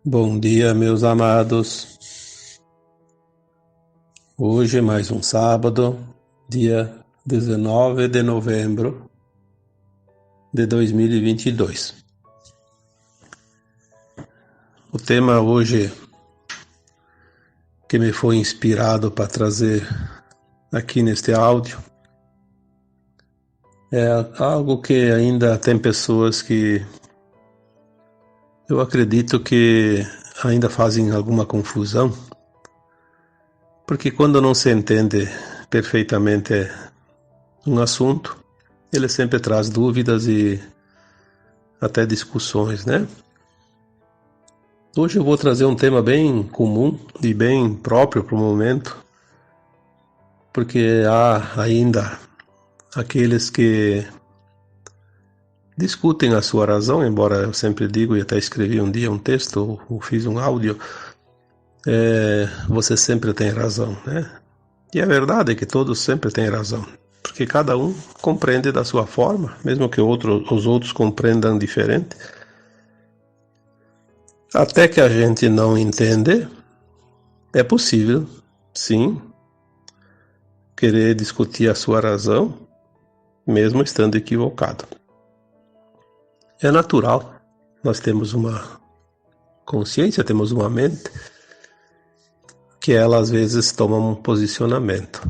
Bom dia, meus amados. Hoje é mais um sábado, dia 19 de novembro de 2022. O tema hoje que me foi inspirado para trazer aqui neste áudio é algo que ainda tem pessoas que eu acredito que ainda fazem alguma confusão, porque quando não se entende perfeitamente um assunto, ele sempre traz dúvidas e até discussões, né? Hoje eu vou trazer um tema bem comum e bem próprio para o momento, porque há ainda aqueles que discutem a sua razão, embora eu sempre digo, e até escrevi um dia um texto, ou fiz um áudio, você sempre tem razão, né? E a verdade é que todos sempre têm razão, porque cada um compreende da sua forma, mesmo que os outros compreendam diferente. Até que a gente não entende, é possível, sim, querer discutir a sua razão, mesmo estando equivocado. É natural, nós temos uma consciência, temos uma mente, que ela às vezes toma um posicionamento.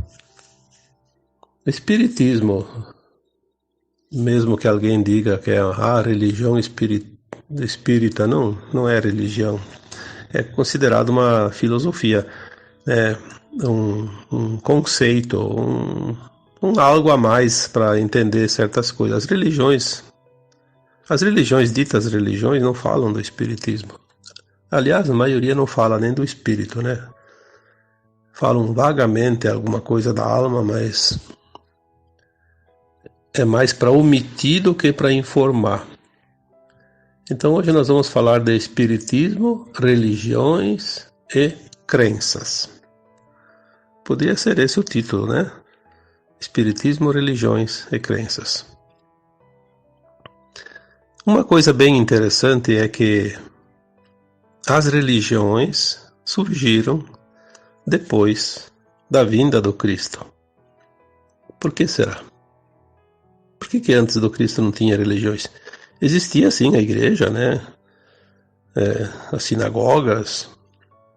O espiritismo, mesmo que alguém diga que é a religião espírita, não é religião, é considerado uma filosofia, é um conceito, um algo a mais para entender certas coisas. As religiões ditas religiões não falam do espiritismo. Aliás, a maioria não fala nem do espírito, né? Falam vagamente alguma coisa da alma, mas é mais para omitir do que para informar. Então hoje nós vamos falar de espiritismo, religiões e crenças. Poderia ser esse o título, né? Espiritismo, religiões e crenças. Uma coisa bem interessante é que as religiões surgiram depois da vinda do Cristo. Por que será? Por que antes do Cristo não tinha religiões? Existia sim a igreja, né? As sinagogas,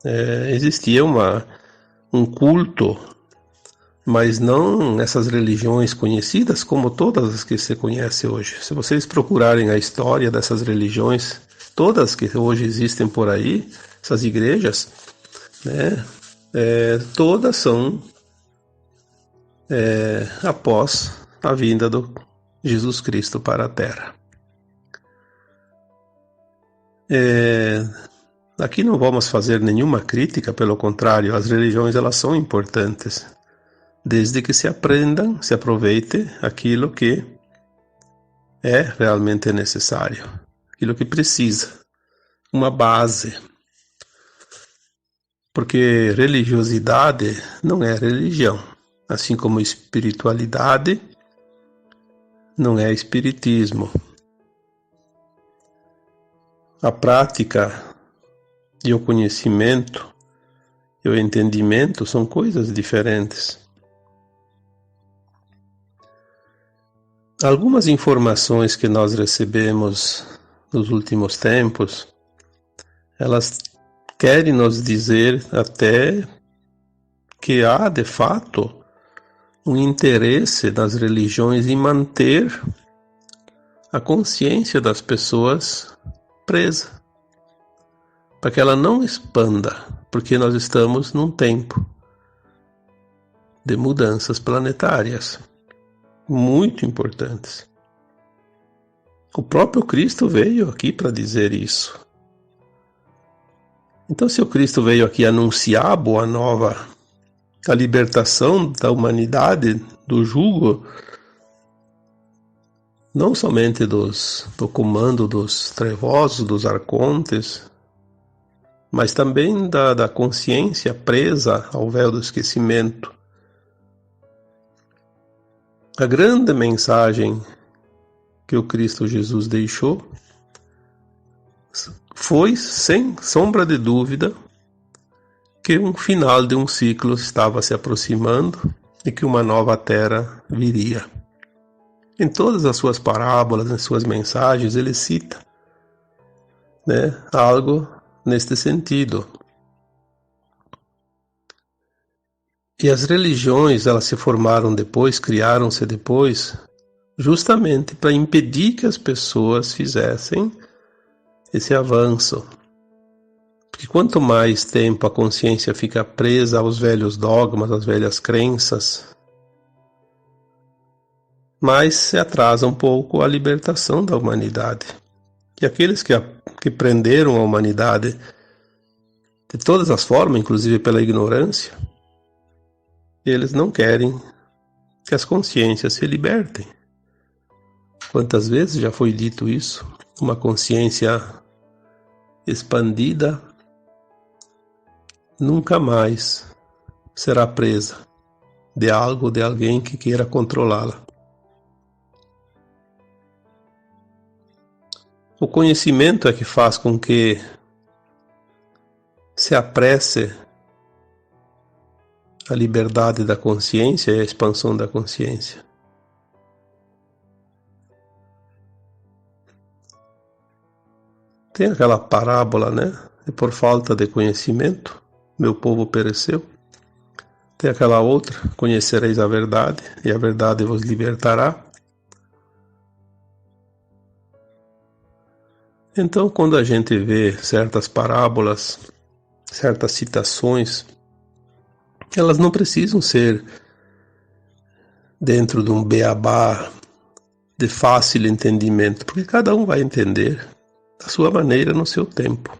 existia um culto, mas não essas religiões conhecidas como todas as que se conhece hoje. Se vocês procurarem a história dessas religiões, todas que hoje existem por aí, essas igrejas, né? Todas são após a vinda do Jesus Cristo para a Terra. Aqui não vamos fazer nenhuma crítica, pelo contrário, as religiões elas são importantes, desde que se aprendam, se aproveite aquilo que é realmente necessário, aquilo que precisa, uma base. Porque religiosidade não é religião, assim como espiritualidade não é espiritismo. A prática e o conhecimento e o entendimento são coisas diferentes. Algumas informações que nós recebemos nos últimos tempos, elas querem nos dizer até que há, de fato, um interesse das religiões em manter a consciência das pessoas presa, para que ela não expanda, porque nós estamos num tempo de mudanças planetárias muito importantes. O próprio Cristo veio aqui para dizer isso. Então, se o Cristo veio aqui anunciar a boa nova, a libertação da humanidade do jugo, não somente do comando dos trevosos, dos arcontes, mas também da consciência presa ao véu do esquecimento. A grande mensagem que o Cristo Jesus deixou foi, sem sombra de dúvida, que um final de um ciclo estava se aproximando e que uma nova terra viria. Em todas as suas parábolas, em suas mensagens, ele cita, né, algo neste sentido. E as religiões, elas se formaram depois, criaram-se depois, justamente para impedir que as pessoas fizessem esse avanço. Porque quanto mais tempo a consciência fica presa aos velhos dogmas, às velhas crenças, mais se atrasa um pouco a libertação da humanidade. E aqueles que prenderam a humanidade de todas as formas, inclusive pela ignorância, eles não querem que as consciências se libertem. Quantas vezes já foi dito isso? Uma consciência expandida nunca mais será presa de algo ou de alguém que queira controlá-la. O conhecimento é que faz com que se apresse a liberdade da consciência e a expansão da consciência. Tem aquela parábola, né? E por falta de conhecimento, meu povo pereceu. Tem aquela outra, conhecereis a verdade, e a verdade vos libertará. Então, quando a gente vê certas parábolas, certas citações, elas não precisam ser dentro de um beabá de fácil entendimento, porque cada um vai entender da sua maneira, no seu tempo.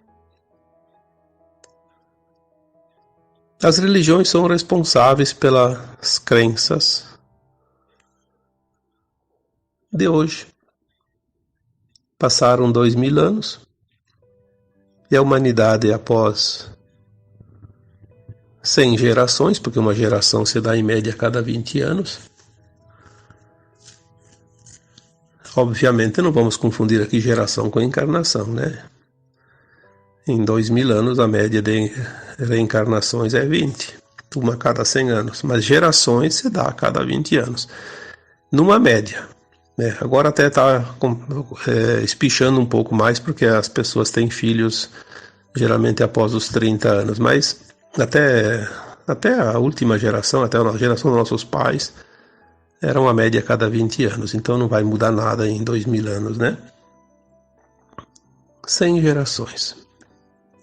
As religiões são responsáveis pelas crenças de hoje. Passaram 2000 anos e a humanidade, após 100 gerações, porque uma geração se dá em média a cada 20 anos. Obviamente não vamos confundir aqui geração com encarnação, né? Em 2000 anos a média de reencarnações é 20, uma a cada 100 anos, mas gerações se dá a cada 20 anos, numa média. Agora até está espichando um pouco mais, porque as pessoas têm filhos geralmente após os 30 anos, mas até a última geração, até a geração dos nossos pais, era uma média a cada 20 anos, então não vai mudar nada em 2000 anos, né? 100 gerações.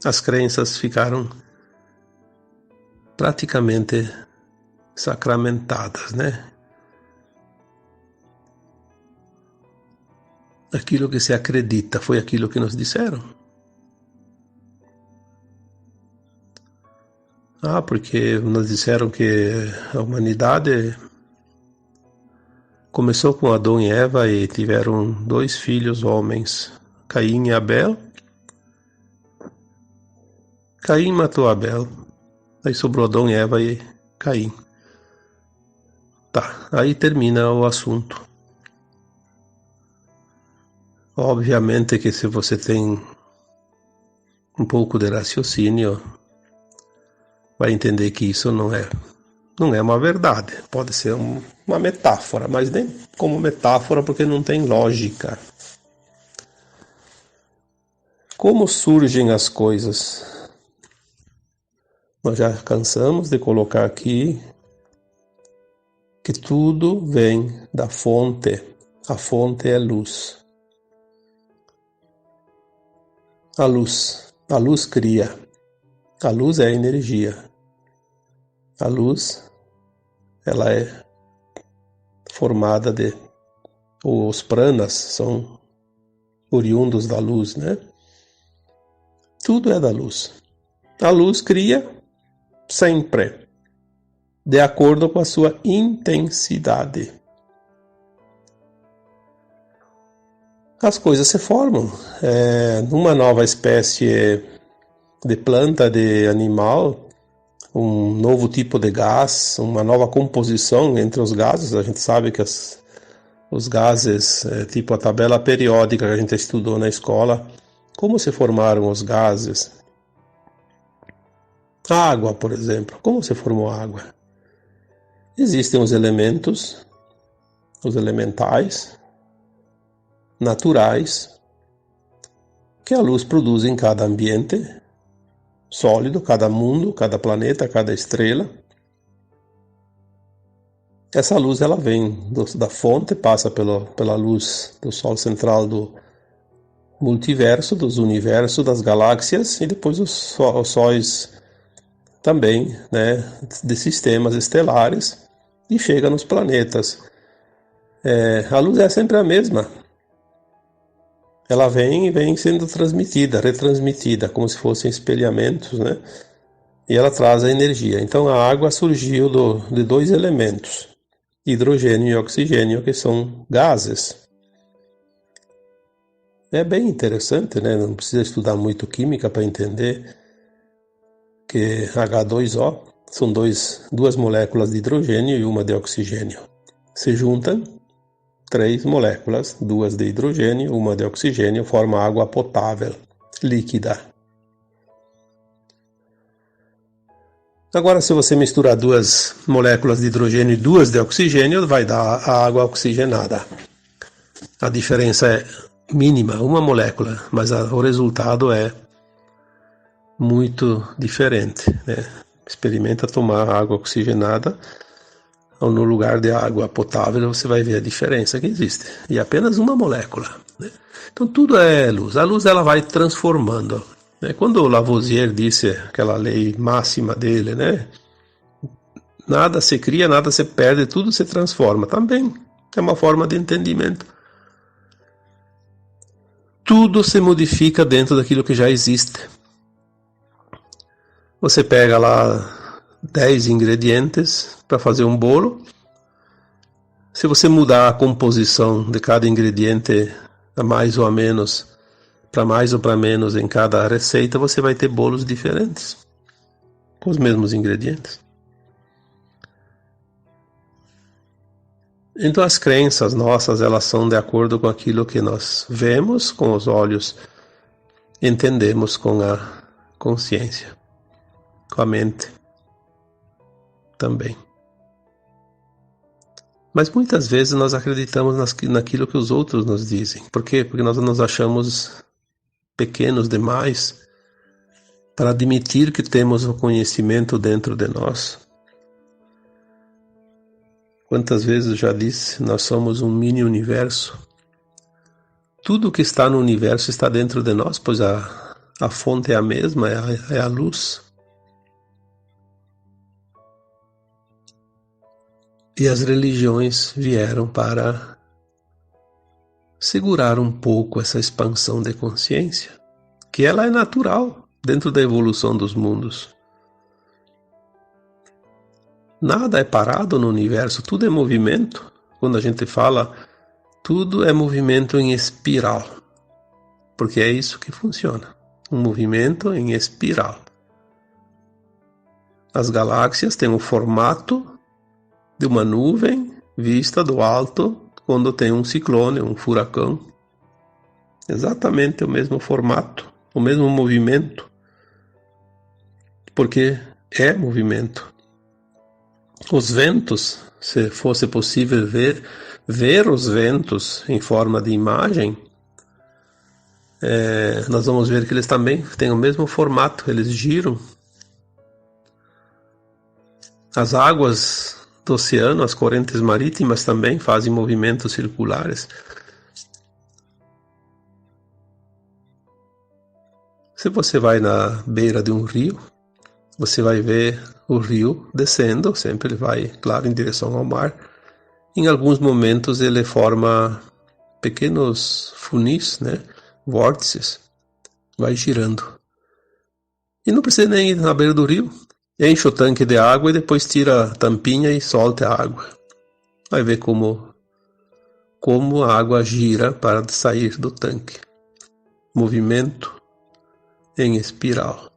As crenças ficaram praticamente sacramentadas, né? Aquilo que se acredita foi aquilo que nos disseram. Porque nos disseram que a humanidade começou com Adão e Eva e tiveram 2 filhos homens, Caim e Abel. Caim matou Abel, aí sobrou Adão e Eva e Caim. Aí termina o assunto. Obviamente que se você tem um pouco de raciocínio, vai entender que isso não é uma verdade. Pode ser uma metáfora, mas nem como metáfora porque não tem lógica. Como surgem as coisas? Nós já cansamos de colocar aqui que tudo vem da fonte. A fonte é luz. A luz cria. A luz é energia. A luz, ela é formada os pranas são oriundos da luz, né? Tudo é da luz. A luz cria sempre, de acordo com a sua intensidade. As coisas se formam. Numa nova espécie de planta, de animal, um novo tipo de gás, uma nova composição entre os gases. A gente sabe que os gases, tipo a tabela periódica que a gente estudou na escola, como se formaram os gases. A água, por exemplo, como se formou a água? Existem os elementos, os elementais, naturais, que a luz produz em cada ambiente sólido, cada mundo, cada planeta, cada estrela. Essa luz ela vem da fonte, passa pela luz do Sol central do multiverso, dos universos, das galáxias, e depois os sóis também, né, de sistemas estelares, e chega nos planetas. A luz é sempre a mesma. Ela vem sendo transmitida, retransmitida, como se fossem espelhamentos, né? E ela traz a energia. Então a água surgiu de dois elementos, hidrogênio e oxigênio, que são gases. É bem interessante, né? Não precisa estudar muito química para entender que H2O são duas moléculas de hidrogênio e uma de oxigênio. Se juntam 3 moléculas, 2 de hidrogênio, uma de oxigênio, formam água potável, líquida. Agora, se você misturar 2 moléculas de hidrogênio e 2 de oxigênio, vai dar a água oxigenada. A diferença é mínima, uma molécula, mas o resultado é muito diferente, né? Experimenta tomar água oxigenada ou no lugar de água potável, você vai ver a diferença que existe. E apenas uma molécula, né? Então tudo é luz. A luz ela vai transformando, né? Quando o Lavoisier disse aquela lei máxima dele, né? Nada se cria, nada se perde, tudo se transforma. Também é uma forma de entendimento. Tudo se modifica dentro daquilo que já existe. Você pega lá 10 ingredientes para fazer um bolo. Se você mudar a composição de cada ingrediente a mais ou a menos, para mais ou para menos em cada receita, você vai ter bolos diferentes, com os mesmos ingredientes. Então as crenças nossas, elas são de acordo com aquilo que nós vemos com os olhos, entendemos com a consciência, com a mente também. Mas muitas vezes nós acreditamos naquilo que os outros nos dizem. Por quê? Porque nós nos achamos pequenos demais para admitir que temos o conhecimento dentro de nós. Quantas vezes eu já disse, nós somos um mini universo. Tudo que está no universo está dentro de nós, pois a fonte é a mesma, é a luz. E as religiões vieram para segurar um pouco essa expansão de consciência, que ela é natural dentro da evolução dos mundos. Nada é parado no universo, tudo é movimento. Quando a gente fala, tudo é movimento em espiral, porque é isso que funciona, um movimento em espiral. As galáxias têm o formato de uma nuvem vista do alto quando tem um ciclone, um furacão. Exatamente o mesmo formato, o mesmo movimento, porque é movimento. Os ventos, se fosse possível ver os ventos em forma de imagem, nós vamos ver que eles também têm o mesmo formato, eles giram. As águas do oceano, as correntes marítimas também fazem movimentos circulares. Se você vai na beira de um rio, você vai ver o rio descendo, sempre ele vai, claro, em direção ao mar. Em alguns momentos ele forma pequenos funis, né? Vórtices, vai girando. E não precisa nem ir na beira do rio. Enche o tanque de água e depois tira a tampinha e solta a água. Vai ver como a água gira para sair do tanque. Movimento em espiral.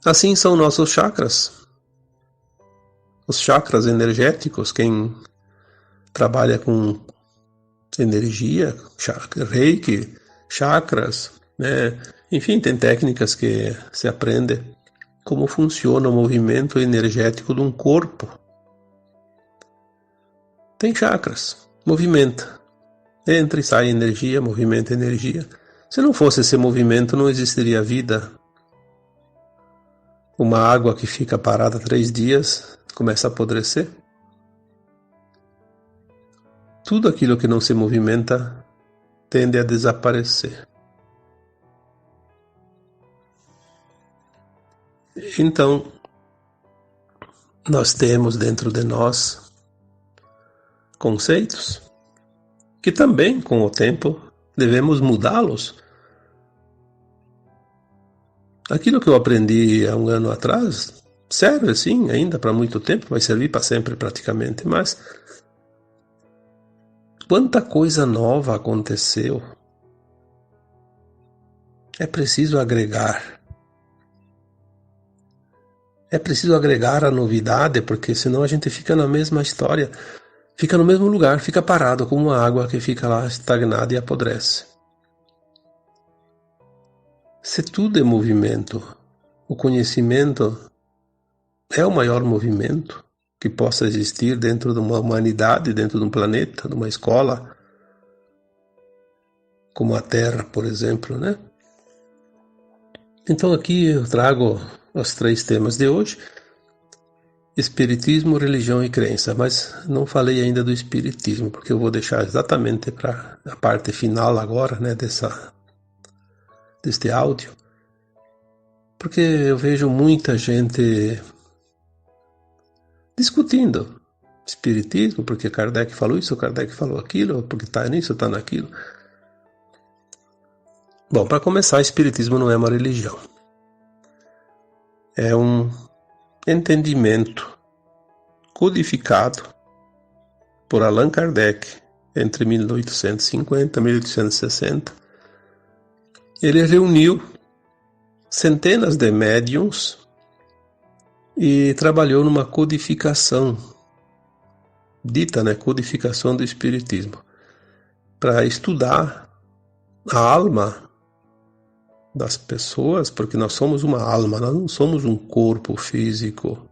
Assim são nossos chakras. Os chakras energéticos, quem trabalha com energia, chakra, reiki, chakras, né? Enfim, tem técnicas que se aprende como funciona o movimento energético de um corpo. Tem chakras, movimenta. Entra e sai energia, movimenta energia. Se não fosse esse movimento, não existiria vida. Uma água que fica parada 3 dias começa a apodrecer. Tudo aquilo que não se movimenta tende a desaparecer. Então, nós temos dentro de nós conceitos que também, com o tempo, devemos mudá-los. Aquilo que eu aprendi há um ano atrás serve, sim, ainda para muito tempo, vai servir para sempre praticamente, mas quanta coisa nova aconteceu. É preciso agregar. É preciso agregar a novidade, porque senão a gente fica na mesma história. Fica no mesmo lugar, fica parado como uma água que fica lá estagnada e apodrece. Se tudo é movimento, o conhecimento é o maior movimento que possa existir dentro de uma humanidade, dentro de um planeta, de uma escola, como a Terra, por exemplo, né? Então aqui eu trago os 3 temas de hoje: Espiritismo, religião e crença, mas não falei ainda do Espiritismo, porque eu vou deixar exatamente para a parte final agora, né, deste áudio, porque eu vejo muita gente discutindo Espiritismo, porque Kardec falou isso, Kardec falou aquilo, porque está nisso, está naquilo. Bom, para começar, Espiritismo não é uma religião. É um entendimento codificado por Allan Kardec entre 1850 e 1860. Ele reuniu centenas de médiuns e trabalhou numa codificação, dita, né, codificação do Espiritismo, para estudar a alma das pessoas, porque nós somos uma alma, nós não somos um corpo físico.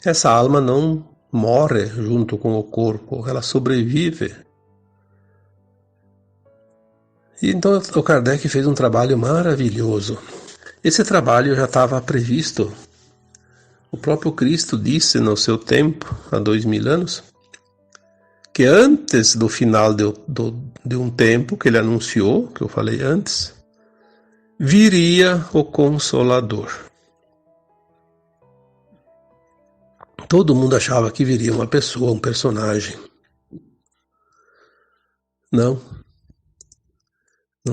Essa alma não morre junto com o corpo, ela sobrevive. E então o Kardec fez um trabalho maravilhoso. Esse trabalho já estava previsto. O próprio Cristo disse no seu tempo, há 2000 anos, que antes do final de um tempo que ele anunciou, que eu falei antes, viria o Consolador. Todo mundo achava que viria uma pessoa, um personagem. Não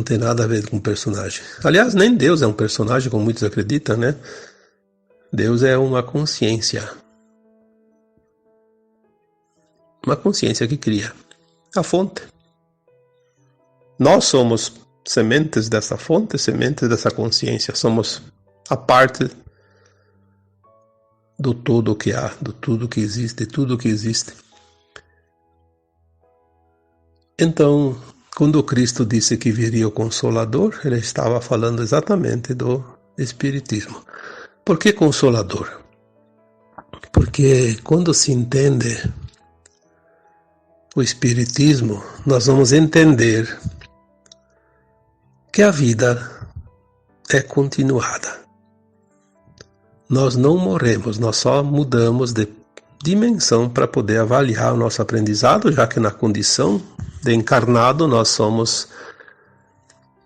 tem nada a ver com personagem. Aliás, nem Deus é um personagem, como muitos acreditam, né? Deus é uma consciência. Uma consciência que cria a fonte. Nós somos sementes dessa fonte, sementes dessa consciência. Somos a parte do todo que há, do tudo que existe, de tudo que existe. Então, quando Cristo disse que viria o Consolador, ele estava falando exatamente do Espiritismo. Por que Consolador? Porque quando se entende o Espiritismo, nós vamos entender que a vida é continuada. Nós não morremos, nós só mudamos de dimensão para poder avaliar o nosso aprendizado, já que na condição de encarnado nós somos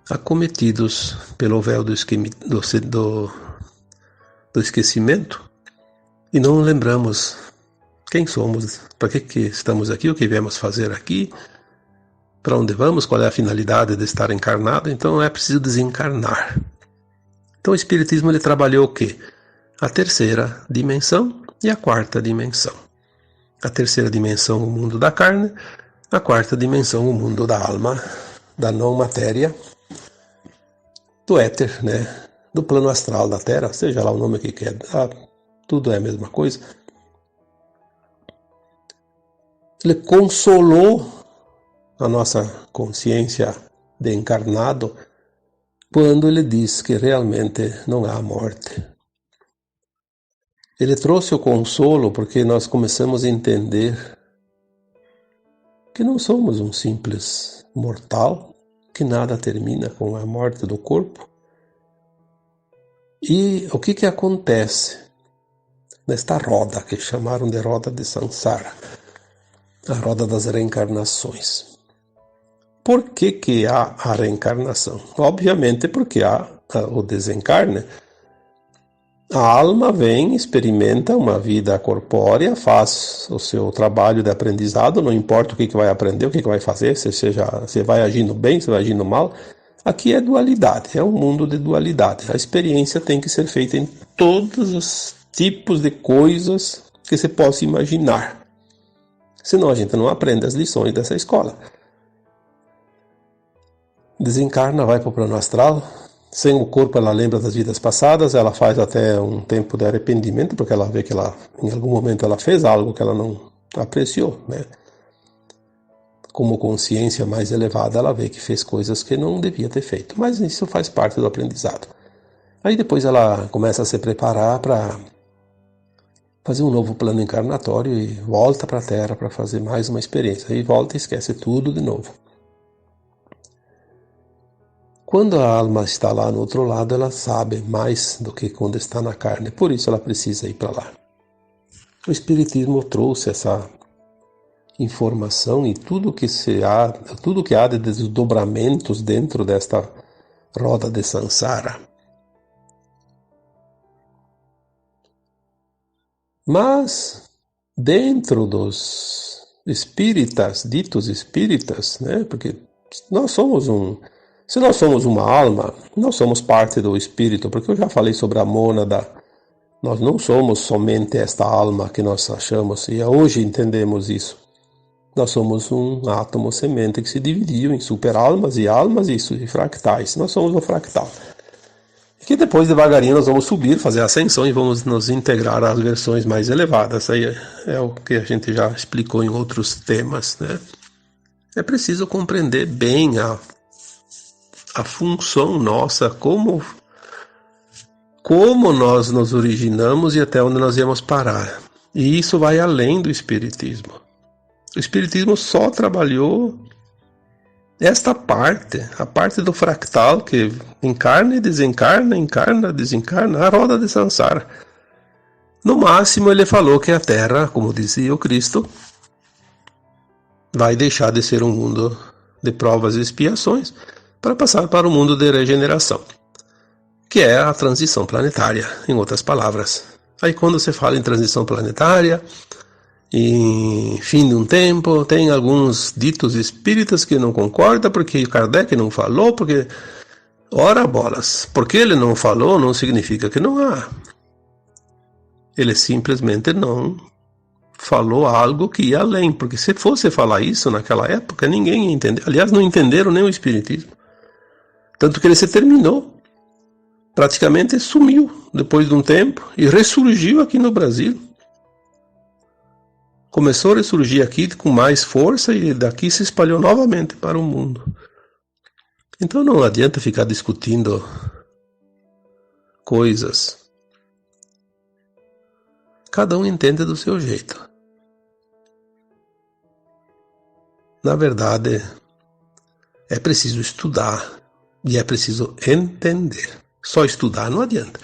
acometidos pelo véu do esquecimento e não lembramos quem somos, para que estamos aqui, o que viemos fazer aqui, para onde vamos, qual é a finalidade de estar encarnado. Então é preciso desencarnar. Então o Espiritismo ele trabalhou o quê? A terceira dimensão e a quarta dimensão. A terceira dimensão, o mundo da carne, a quarta dimensão, o mundo da alma, da não matéria, do éter, né? Do plano astral da Terra, seja lá o nome que quer, tudo é a mesma coisa. Ele consolou a nossa consciência de encarnado quando ele diz que realmente não há morte. Ele trouxe o consolo porque nós começamos a entender que não somos um simples mortal, que nada termina com a morte do corpo. E o que acontece nesta roda que chamaram de roda de Sansara, a roda das reencarnações? Por que há a reencarnação? Obviamente porque há o desencarne. A alma vem, experimenta uma vida corpórea, faz o seu trabalho de aprendizado, não importa o que vai aprender, o que vai fazer, se vai agindo bem, se vai agindo mal. Aqui é dualidade, é um mundo de dualidade. A experiência tem que ser feita em todos os tipos de coisas que se possa imaginar. Senão a gente não aprende as lições dessa escola. Desencarna, vai para o plano astral. Sem o corpo ela lembra das vidas passadas, ela faz até um tempo de arrependimento, porque ela vê que em algum momento ela fez algo que ela não apreciou, né? Como consciência mais elevada, ela vê que fez coisas que não devia ter feito, mas isso faz parte do aprendizado. Aí depois ela começa a se preparar para fazer um novo plano encarnatório e volta para a Terra para fazer mais uma experiência. Aí volta e esquece tudo de novo. Quando a alma está lá no outro lado, ela sabe mais do que quando está na carne. Por isso ela precisa ir para lá. O Espiritismo trouxe essa informação e tudo que há de desdobramentos dentro desta roda de Sansara. Mas dentro dos espíritas, ditos espíritas, né? Porque se nós somos uma alma, nós somos parte do espírito, porque eu já falei sobre a mônada. Nós não somos somente esta alma que nós achamos, e hoje entendemos isso. Nós somos um átomo semente que se dividiu em super-almas e almas e fractais. Nós somos um fractal. E que depois, devagarinho, nós vamos subir, fazer a ascensão e vamos nos integrar às versões mais elevadas. Aí é o que a gente já explicou em outros temas, né? É preciso compreender bem a função nossa, como nós nos originamos e até onde nós íamos parar. E isso vai além do Espiritismo. O Espiritismo só trabalhou esta parte, a parte do fractal que encarna e desencarna, encarna, desencarna, a roda de Sansara. No máximo ele falou que a Terra, como dizia o Cristo, vai deixar de ser um mundo de provas e expiações para passar para o mundo de regeneração, que é a transição planetária, em outras palavras. Aí quando você fala em transição planetária, em fim de um tempo, tem alguns ditos espíritas que não concordam, porque Kardec não falou, porque... Ora bolas, porque ele não falou não significa que não há. Ele simplesmente não falou algo que ia além, porque se fosse falar isso naquela época, ninguém ia entender. Aliás, não entenderam nem o Espiritismo. Tanto que ele se terminou, praticamente sumiu depois de um tempo e ressurgiu aqui no Brasil. Começou a ressurgir aqui com mais força e daqui se espalhou novamente para o mundo. Então não adianta ficar discutindo coisas. Cada um entende do seu jeito. Na verdade, é preciso estudar. E é preciso entender. Só estudar não adianta.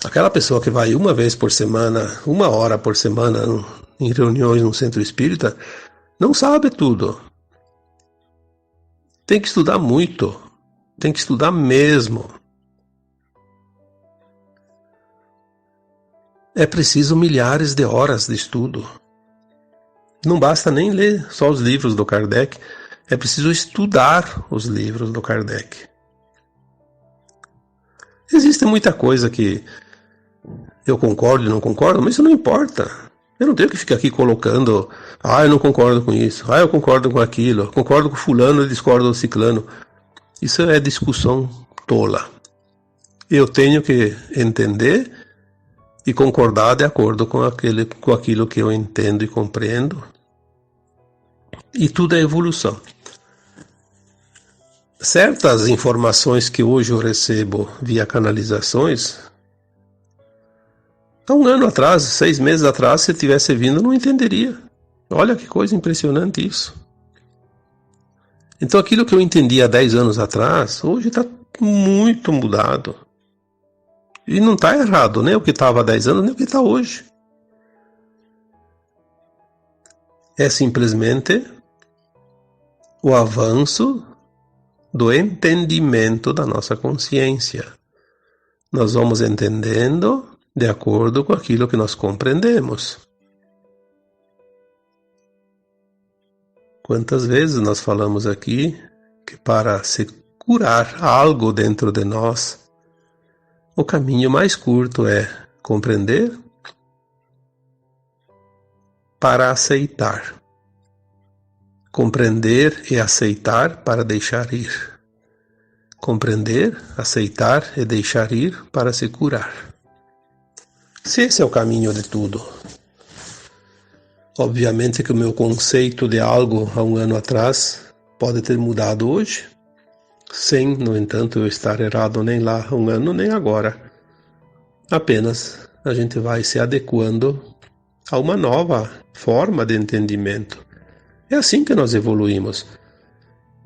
Aquela pessoa que vai uma vez por semana, 1 hora por semana, em reuniões no centro espírita, não sabe tudo. Tem que estudar muito. Tem que estudar mesmo. É preciso milhares de horas de estudo. Não basta nem ler só os livros do Kardec. É preciso estudar os livros do Kardec. Existe muita coisa que eu concordo e não concordo, mas isso não importa. Eu não tenho que ficar aqui colocando, eu não concordo com isso, eu concordo com aquilo, concordo com fulano e discordo do ciclano. Isso é discussão tola. Eu tenho que entender e concordar de acordo com aquilo que eu entendo e compreendo. E tudo é evolução. Certas informações que hoje eu recebo via canalizações, há um ano atrás, 6 meses atrás, se tivesse vindo, eu não entenderia. Olha que coisa impressionante isso. Então aquilo que eu entendi há 10 anos atrás, hoje está muito mudado. E não está errado, nem o que estava há 10 anos, nem o que está hoje. É simplesmente o avanço do entendimento da nossa consciência. Nós vamos entendendo de acordo com aquilo que nós compreendemos. Quantas vezes nós falamos aqui que para se curar algo dentro de nós, o caminho mais curto é compreender para aceitar. Compreender e aceitar para deixar ir. Compreender, aceitar e deixar ir para se curar. Se esse é o caminho de tudo, obviamente que o meu conceito de algo há um ano atrás pode ter mudado hoje, sem, no entanto, eu estar errado nem lá há um ano, nem agora. Apenas a gente vai se adequando a uma nova forma de entendimento. É assim que nós evoluímos.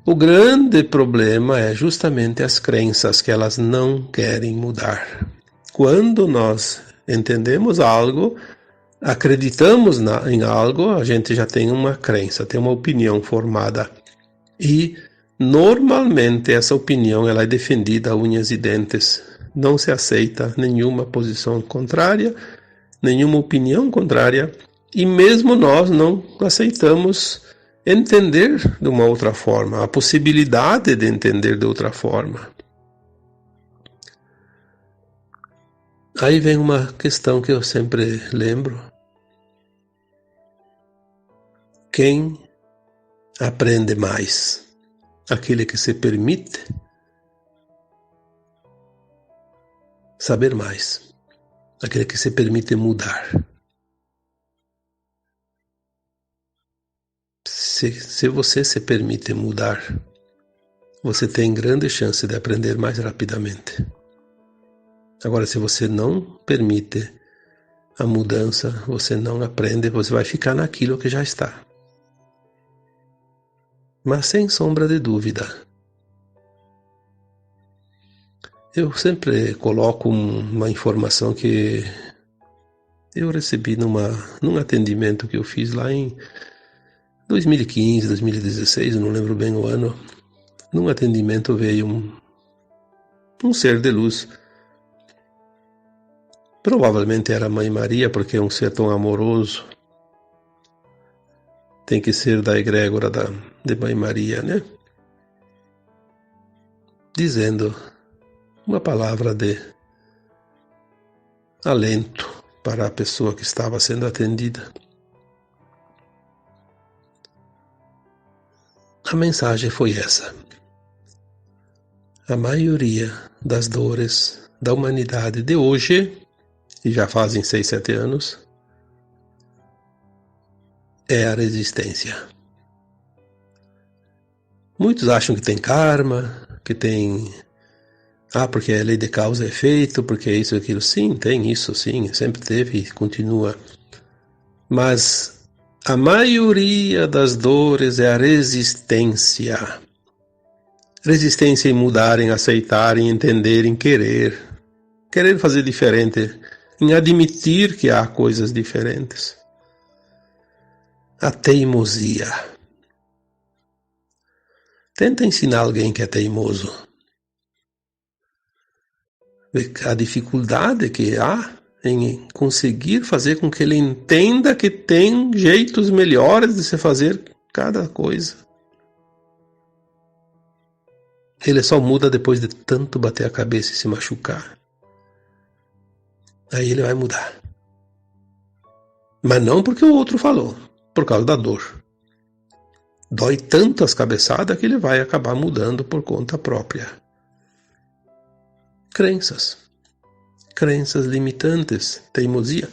O grande problema é justamente as crenças, que elas não querem mudar. Quando nós entendemos algo, acreditamos em algo, a gente já tem uma crença, tem uma opinião formada. E normalmente essa opinião ela é defendida a unhas e dentes. Não se aceita nenhuma posição contrária, nenhuma opinião contrária, e mesmo nós não aceitamos entender de uma outra forma, a possibilidade de entender de outra forma. Aí vem uma questão que eu sempre lembro. Quem aprende mais? Aquele que se permite saber mais. Aquele que se permite mudar. Se você se permite mudar, você tem grande chance de aprender mais rapidamente. Agora, se você não permite a mudança, você não aprende, você vai ficar naquilo que já está. Mas sem sombra de dúvida, eu sempre coloco uma informação que eu recebi num atendimento que eu fiz lá em 2015, 2016, eu não lembro bem o ano. Num atendimento veio um ser de luz. Provavelmente era a Mãe Maria, porque é um ser tão amoroso. Tem que ser da egrégora de Mãe Maria, né? Dizendo uma palavra de alento para a pessoa que estava sendo atendida. A mensagem foi essa. A maioria das dores da humanidade de hoje, e já fazem 6, 7 anos, é a resistência. Muitos acham que tem karma, que tem... porque é lei de causa e efeito, porque é isso e aquilo. Sim, tem isso, sim, sempre teve e continua. Mas a maioria das dores é a resistência. Resistência em mudar, em aceitar, em entender, em querer. Querer fazer diferente, em admitir que há coisas diferentes. A teimosia. Tenta ensinar alguém que é teimoso. A dificuldade que há em conseguir fazer com que ele entenda que tem jeitos melhores de se fazer cada coisa. Ele só muda depois de tanto bater a cabeça e se machucar. Aí ele vai mudar. Mas não porque o outro falou, por causa da dor. Dói tanto as cabeçadas que ele vai acabar mudando por conta própria. Crenças. Crenças limitantes, teimosia.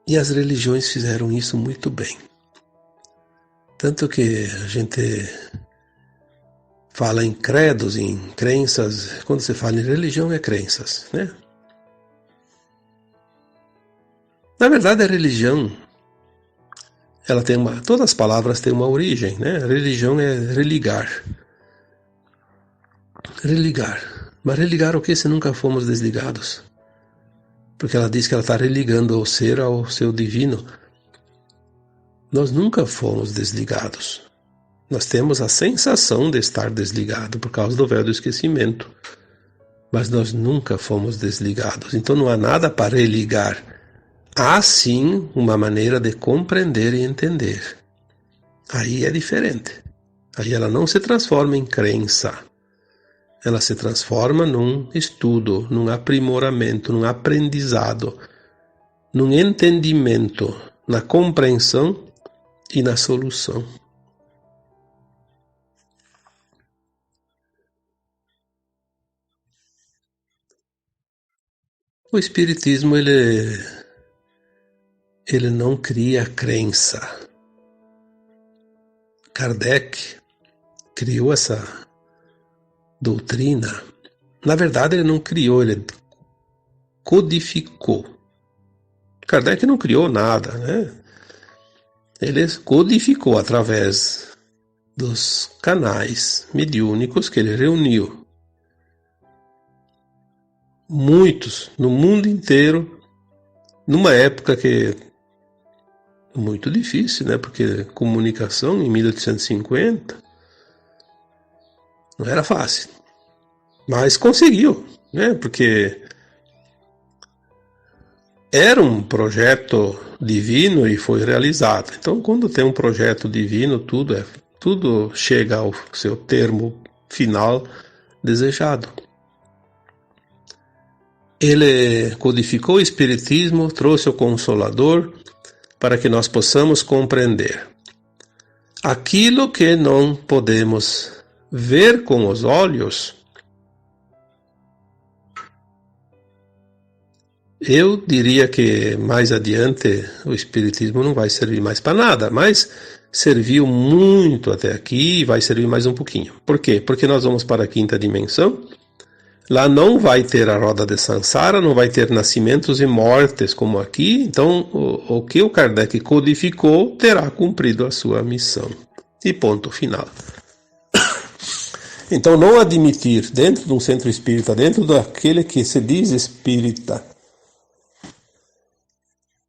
E as religiões fizeram isso muito bem. Tanto que a gente fala em credos, em crenças. Quando se fala em religião, é crenças, né? Na verdade, a religião, ela tem todas as palavras têm uma origem, né? A religião é religar. Religar. Mas religar o que se nunca fomos desligados? Porque ela diz que ela está religando o ser ao seu divino. Nós nunca fomos desligados. Nós temos a sensação de estar desligado por causa do véu do esquecimento. Mas nós nunca fomos desligados. Então não há nada para religar. Há sim uma maneira de compreender e entender. Aí é diferente. Aí ela não se transforma em crença. Ela se transforma num estudo, num aprimoramento, num aprendizado, num entendimento, na compreensão e na solução. O Espiritismo, ele não cria crença. Kardec criou essa doutrina. Na verdade, ele não criou, ele codificou. Kardec não criou nada, né? Ele codificou através dos canais mediúnicos que ele reuniu. Muitos, no mundo inteiro, numa época que é muito difícil, né? Porque comunicação em 1850 não era fácil. Mas conseguiu, né? Porque era um projeto divino e foi realizado. Então, quando tem um projeto divino, tudo chega ao seu termo final desejado. Ele codificou o Espiritismo, trouxe o Consolador para que nós possamos compreender aquilo que não podemos ver com os olhos. Eu diria que mais adiante o Espiritismo não vai servir mais para nada, mas serviu muito até aqui e vai servir mais um pouquinho. Por quê? Porque nós vamos para a quinta dimensão. Lá não vai ter a roda de Sansara, não vai ter nascimentos e mortes como aqui. Então, o que o Kardec codificou terá cumprido a sua missão. E ponto final. Então, não admitir dentro de um centro espírita, dentro daquele que se diz espírita,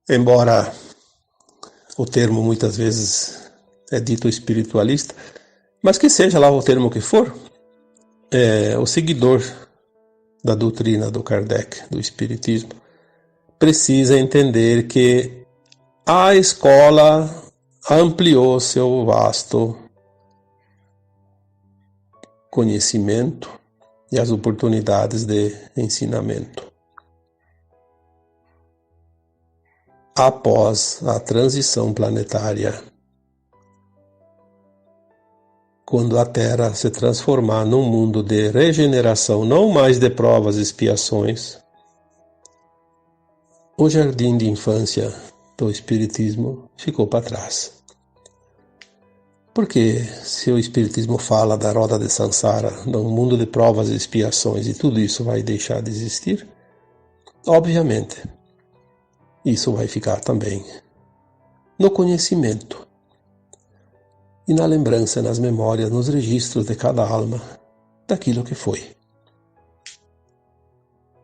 embora o termo muitas vezes é dito espiritualista, mas que seja lá o termo que for, o seguidor da doutrina do Kardec, do Espiritismo, precisa entender que a escola ampliou seu vasto conhecimento e as oportunidades de ensinamento. Após a transição planetária, quando a Terra se transformar num mundo de regeneração, não mais de provas e expiações, o jardim de infância do Espiritismo ficou para trás. Porque se o Espiritismo fala da roda de Sansara, num mundo de provas e expiações, e tudo isso vai deixar de existir, obviamente, isso vai ficar também no conhecimento e na lembrança, nas memórias, nos registros de cada alma daquilo que foi.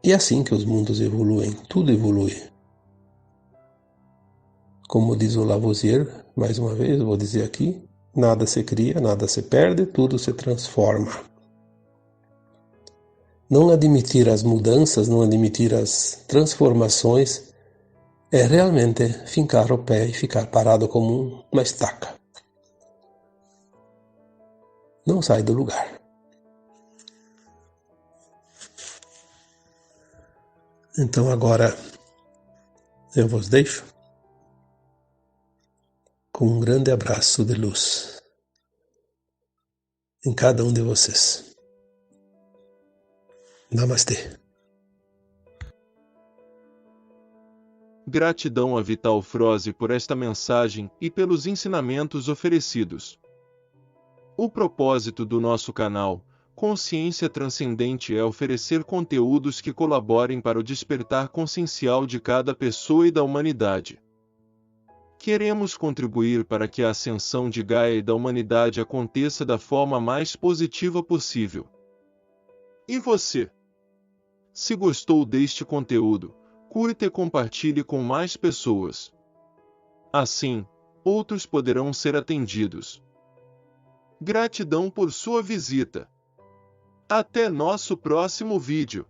E é assim que os mundos evoluem, tudo evolui. Como diz o Lavoisier, mais uma vez, vou dizer aqui, nada se cria, nada se perde, tudo se transforma. Não admitir as mudanças, não admitir as transformações, é realmente fincar o pé e ficar parado como uma estaca. Não sai do lugar. Então agora eu vos deixo com um grande abraço de luz em cada um de vocês. Namastê. Gratidão a Vital Froze por esta mensagem e pelos ensinamentos oferecidos. O propósito do nosso canal, Consciência Transcendente, é oferecer conteúdos que colaborem para o despertar consciencial de cada pessoa e da humanidade. Queremos contribuir para que a ascensão de Gaia e da humanidade aconteça da forma mais positiva possível. E você? Se gostou deste conteúdo, curta e compartilhe com mais pessoas. Assim, outros poderão ser atendidos. Gratidão por sua visita. Até nosso próximo vídeo.